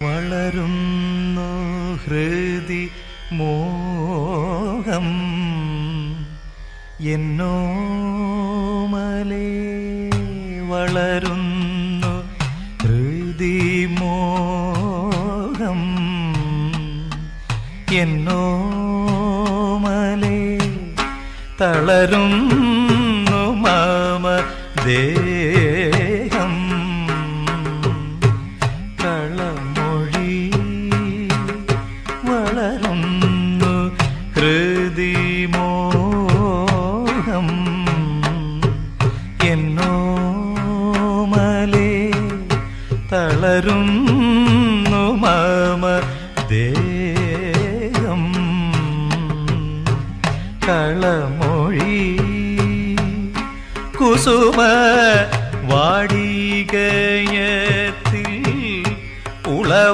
വളരുന്നു ഹൃദി മോഹം എന്നോമലേ വളരുന്നു ഹൃദി മോഹം എന്നോമലേ തളരുന്നു മമ ദേഹം കളമൊഴി വളരുന്നു ഹൃദി മോഹം എന്നോമലേ തളരുന്നു മമ ദേഹം കളമൊഴി കുസുമ വാടികയ